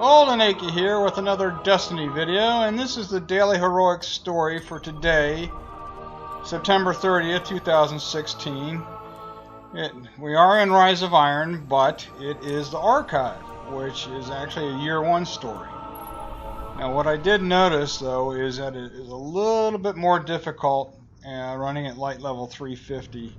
Oldenaki here with another Destiny video, and this is the Daily Heroic story for today, September 30th, 2016. We are in Rise of Iron, but it is the Archive, which is actually a Year 1 story. Now what I did notice, though, is that it is a little bit more difficult running at light level 350,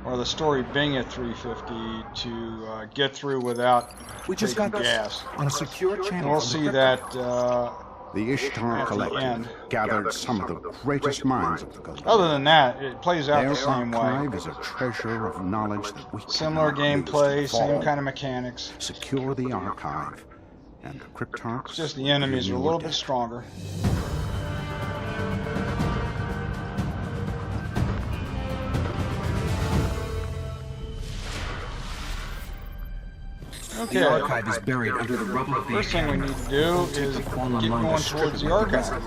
or the story being at 350 to get through without taking gas. On a secure channel. We'll see that the Ishtar Collective gathered some of the greatest minds of the Ghost. Other than that, it plays out the same way. Their archive is a treasure of knowledge that we similar gameplay, same kind of mechanics. Secure the archive, and the Cryptarchs. Just the enemies are a little bit stronger. Okay. The archive is buried under the rubble of the first thing we need to do is get going towards the archive.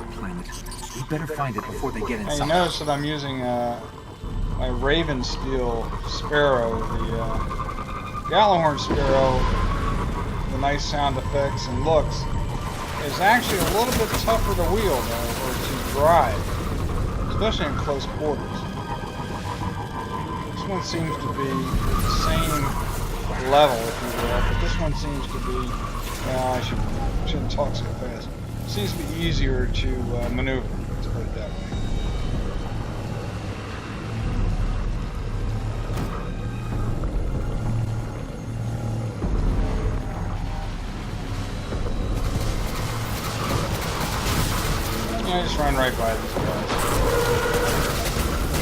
We better find it before they get inside. Now you notice that I'm using my Ravensteel Sparrow, the Gallahorn Sparrow, the nice sound effects and looks, is actually a little bit tougher to wield or to drive, especially in close quarters. This one seems to be the same level, if you will, but this one seems to be, I shouldn't talk so fast. It seems to be easier to maneuver, let's put it that way. Yeah, just run right by these guys.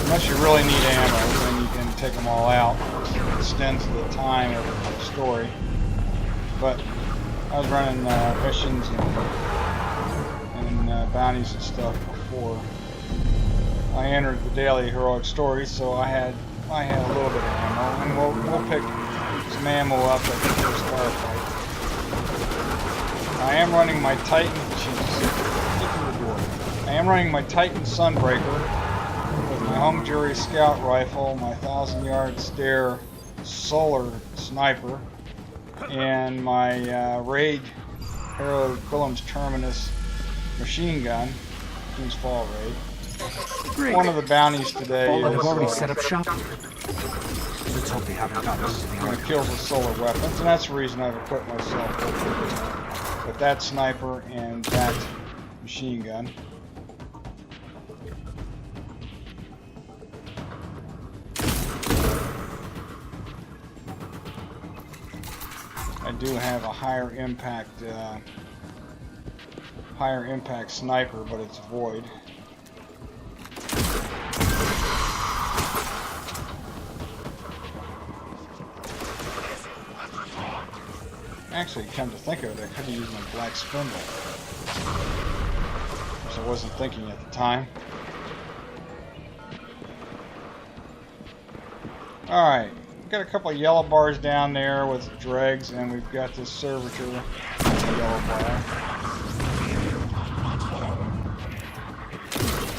Unless you really need ammo, then you can take them all out. It extends the time of the story. But I was running missions and bounties and stuff before I entered the Daily Heroic story, so I had a little bit of ammo, and we'll pick some ammo up at the first firefight. I am running my Titan. I am running my Titan Sunbreaker with my Home Jury Scout Rifle, my 1,000-yard stare solar sniper, and my Raid Harrow Quillam's Terminus machine gun, King's Fall Raid. Great. One of the bounties today is I've already set up shop here. Let's hope they haven't got us. kills with solar weapons, and that's the reason I've equipped myself with that sniper and that machine gun. I do have a higher impact sniper, but it's void. Actually, come to think of it, I could have used my Black Spindle, which I wasn't thinking at the time. Alright. Got a couple of yellow bars down there with the dregs, and we've got this servitor yellow bar.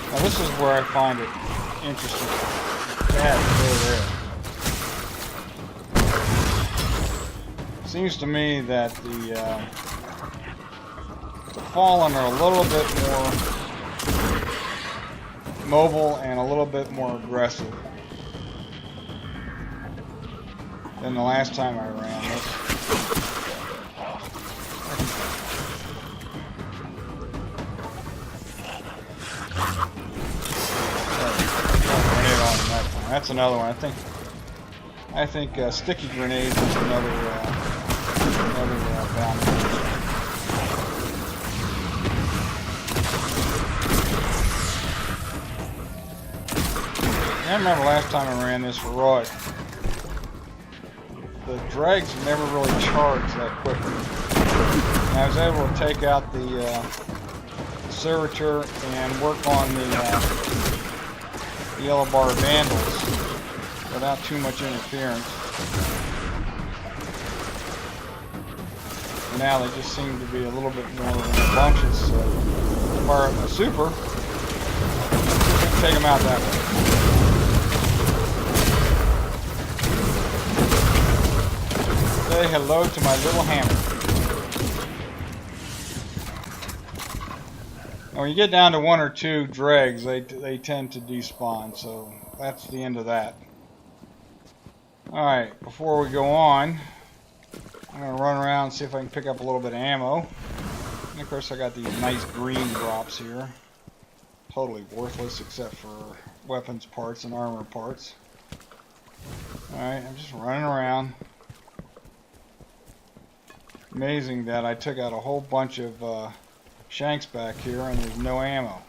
Now this is where I find it interesting. There. Seems to me that the Fallen are a little bit more mobile and a little bit more aggressive than the last time I ran this. That's another one. I think sticky grenades is another bounty. I remember last time I ran this heroic, the dregs never really charged that quickly. And I was able to take out the servitor and work on the yellow bar vandals without too much interference. And now they just seem to be a little bit more rambunctious. So fire up my super, take them out that way. Say hello to my little hammer. Now, when you get down to 1 or 2 dregs, they tend to despawn, so that's the end of that. Alright, before we go on, I'm going to run around and see if I can pick up a little bit of ammo. And of course I got these nice green drops here. Totally worthless except for weapons parts and armor parts. Alright, I'm just running around. Amazing that I took out a whole bunch of shanks back here and there's no ammo.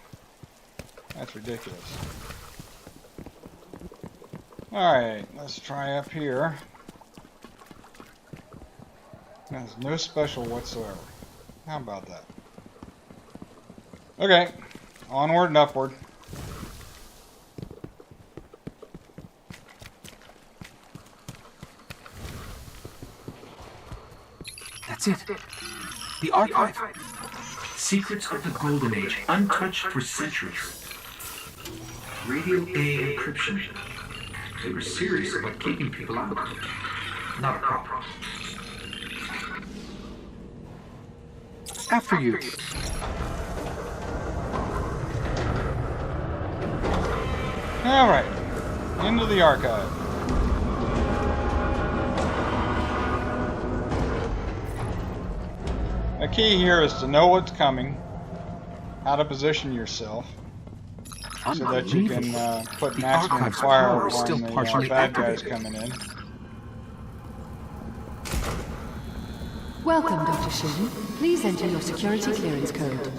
That's ridiculous. Alright, let's try up here. There's no special whatsoever. How about that? Okay, onward and upward. That's it. The archive. Secrets of the Golden Age, untouched for centuries. Radio A encryption. They were serious about keeping people out. Not a problem. After you. Alright, into the archive. The key here is to know what's coming, how to position yourself, so that you can put maximum fire on the bad guys coming in. Welcome, Dr. Shin. Please enter your security clearance code.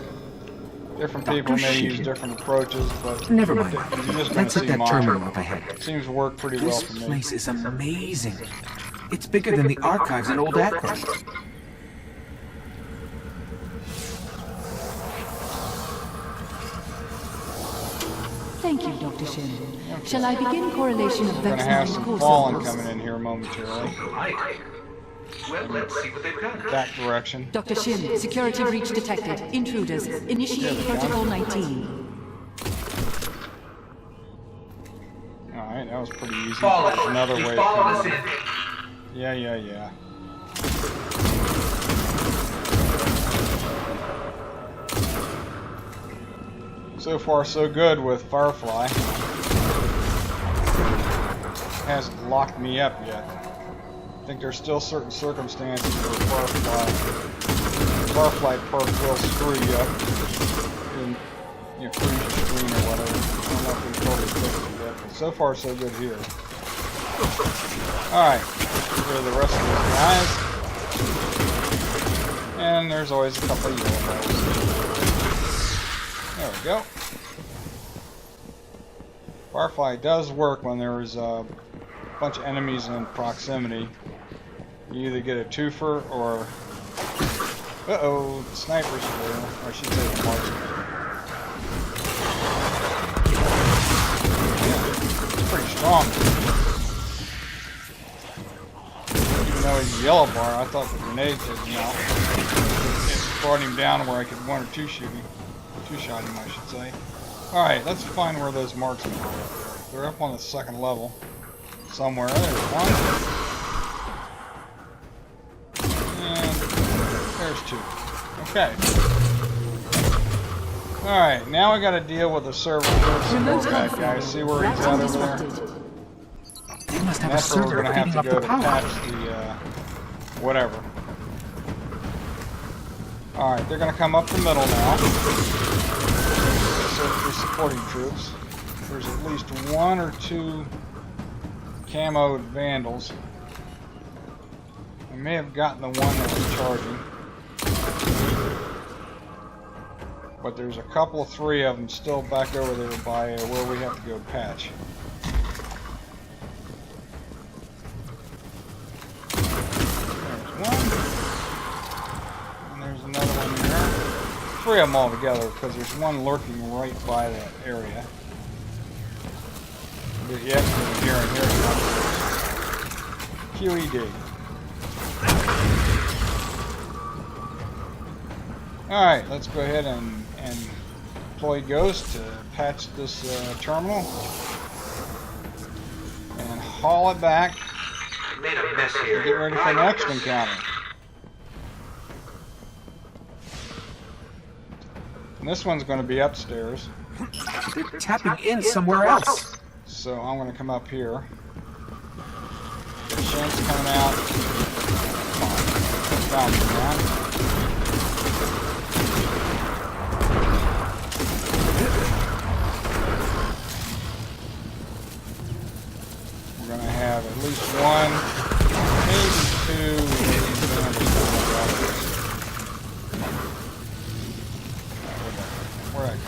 Different people may use different approaches, but never mind. you're just going Let's to hit see that mine. terminal up ahead. Seems to work pretty well This for me. place is amazing. It's bigger than the archives in Old Akron. Thank you, Dr. Shin. Shall I begin correlation of We're going to have Vexman some core fallen samples? coming in here momentarily. Well, let's see what they've done. That direction. Dr. Shin, security breach detected. Intruders. Initiate Protocol 19. Alright, that was pretty easy. There's another way of coming in. Yeah. So far, so good with Firefly. Hasn't locked me up yet. I think there's still certain circumstances where Firefly perk will screw you up. And, freeze your screen or whatever. I don't know if we totally fixed it yet, but so far, so good here. Alright, here are the rest of those guys. And there's always a couple of yellow guys. There we go. Firefly does work when there's a bunch of enemies in proximity. You either get a twofer or... Uh-oh, the snipers are there. Or I should say the marksman. Yeah, pretty strong. Even though he's a yellow bar, I thought the grenade took him out. It brought him down where I could 1 or 2 shoot him. 2-shot him, I should say. Alright, let's find where those marksmen are up there. They're up on the 2nd level. Somewhere. There's one. And there's 2. Okay. Alright, now we gotta deal with the server with some more bad guys. See where he's at over there? They must And have a that's where we're server gonna have feeding to up go the to power. patch the, whatever. Alright, they're gonna come up the middle now. So for supporting troops. There's at least 1 or 2 camoed vandals. I may have gotten the one that was charging. But there's a couple of 3 of them still back over there by where we have to go patch. There's one. And there's another one there. 3 of them all together because there's one lurking right by that area. But yes, here and here. QED. Alright, let's go ahead and deploy Ghost to patch this terminal. And haul it back made a mess here. Get ready for the next encounter. And this one's going to be upstairs. They're tapping in somewhere else. So I'm going to come up here. Shank's coming out. Come on. Put down the ground. We're going to have at least one, maybe two of these bandits. Where'd I go?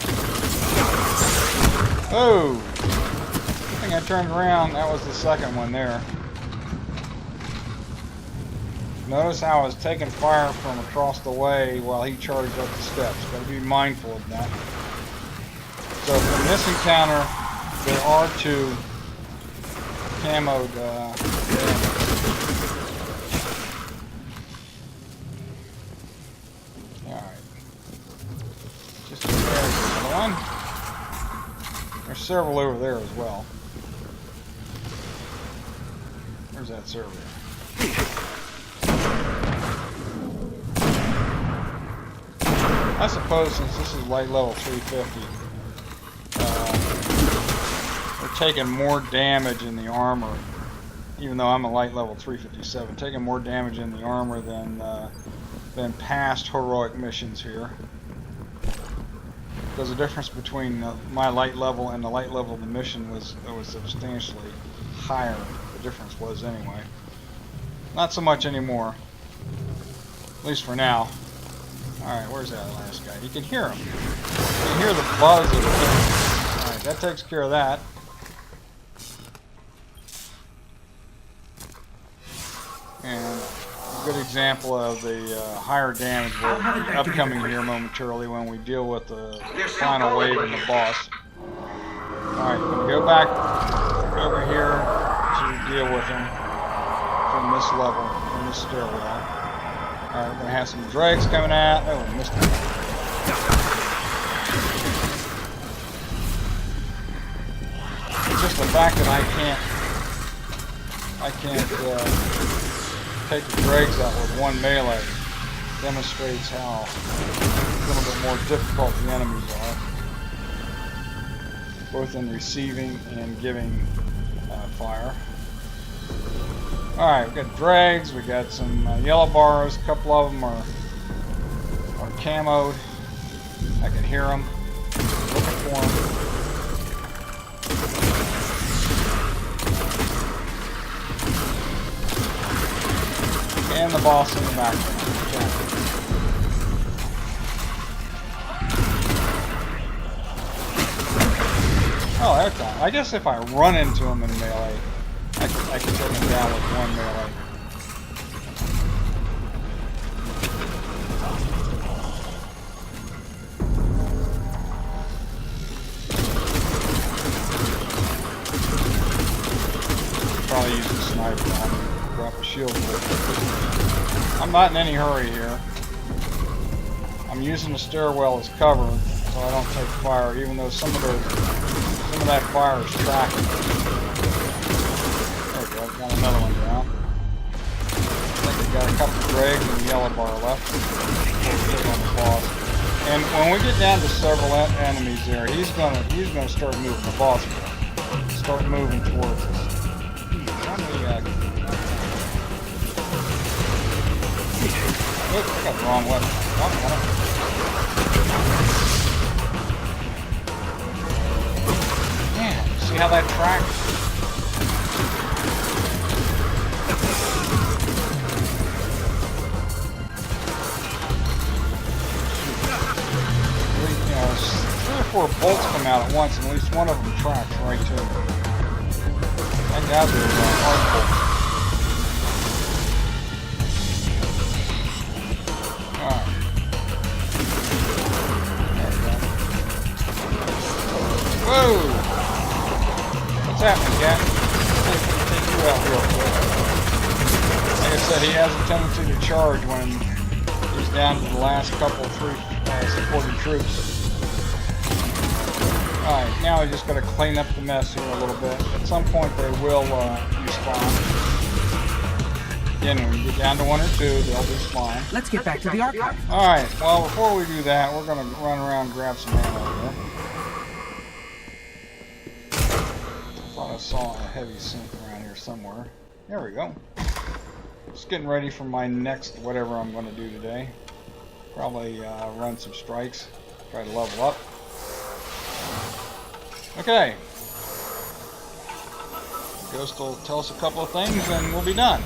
Oh! I think I turned around. That was the second one there. Notice how I was taking fire from across the way while he charged up the steps. Got to be mindful of that. So from this encounter, there are two camoed bandits. Alright. Just there's another one. There's several over there as well. Where's that server? I suppose since this is light level 350, we're taking more damage in the armor, even though I'm a light level 357, taking more damage in the armor than past heroic missions here. Because the difference between my light level and the light level of the mission was substantially higher. The difference was anyway. Not so much anymore, at least for now. Alright, where's that last guy? You can hear him. You can hear the buzz of the thing. Alright, that takes care of that. And a good example of the higher damage will be upcoming here momentarily when we deal with the final wave and the boss. Alright, I'm going to go back over here to deal with him from this level, from this stairwell. Alright, we're going to have some dregs coming out. Oh, we missed it. It's just the fact that I can't take the dregs out with one melee demonstrates how a little bit more difficult the enemies are, both in receiving and giving fire. Alright, we've got dregs, we got some yellow bars, a couple of them are camoed. I can hear them, looking for them. And the boss in the background. Oh, that's fine. I guess if I run into him in melee, I can take him down with one melee. Probably use the sniper on him. Drop a shield for it. I'm not in any hurry here. I'm using the stairwell as cover so I don't take fire, even though some of that fire is tracking. There we go, got another one down. I think we got a couple of dregs and a yellow bar left. On the boss. And when we get down to several enemies there, he's gonna start moving. The boss will start moving towards us. Oops, I got the wrong weapon. Man, see how that tracks? Three or four bolts come out at once, and at least one of them tracks right to it. That guy's a hard bolt. Whoa! What's happening, Cat? Take you out real quick. Like I said, he has a tendency to charge when he's down to the last couple of supporting troops. Alright, now we just got to clean up the mess here a little bit. At some point they will respawn. Again, when you get down to 1 or 2, they'll be fine. Let's get back to the archive. Alright, well, before we do that, we're going to run around and grab some ammo here. I thought I saw a heavy synth around here somewhere. There we go. Just getting ready for my next whatever I'm going to do today. Probably run some strikes. Try to level up. Okay. Ghost will tell us a couple of things and we'll be done.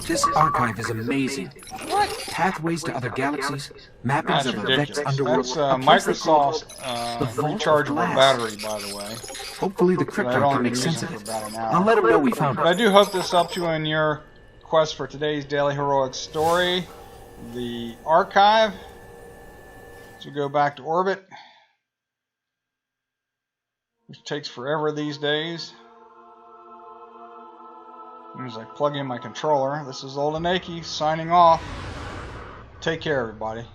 This archive is amazing. What? Pathways to other galaxies, mappings That's of the ridiculous. Vex underworld. That's a place they call Microsoft's the Vault of rechargeable Glass. battery, by the way. Hopefully the I've Krypton only can been make using sense it of for it. about an hour. I'll let them know we found But I it. do hope this helped you in your quest for today's Daily Heroic story. The archive. So go back to orbit, which takes forever these days. As I plug in my controller, this is Old Anaki signing off. Take care, everybody.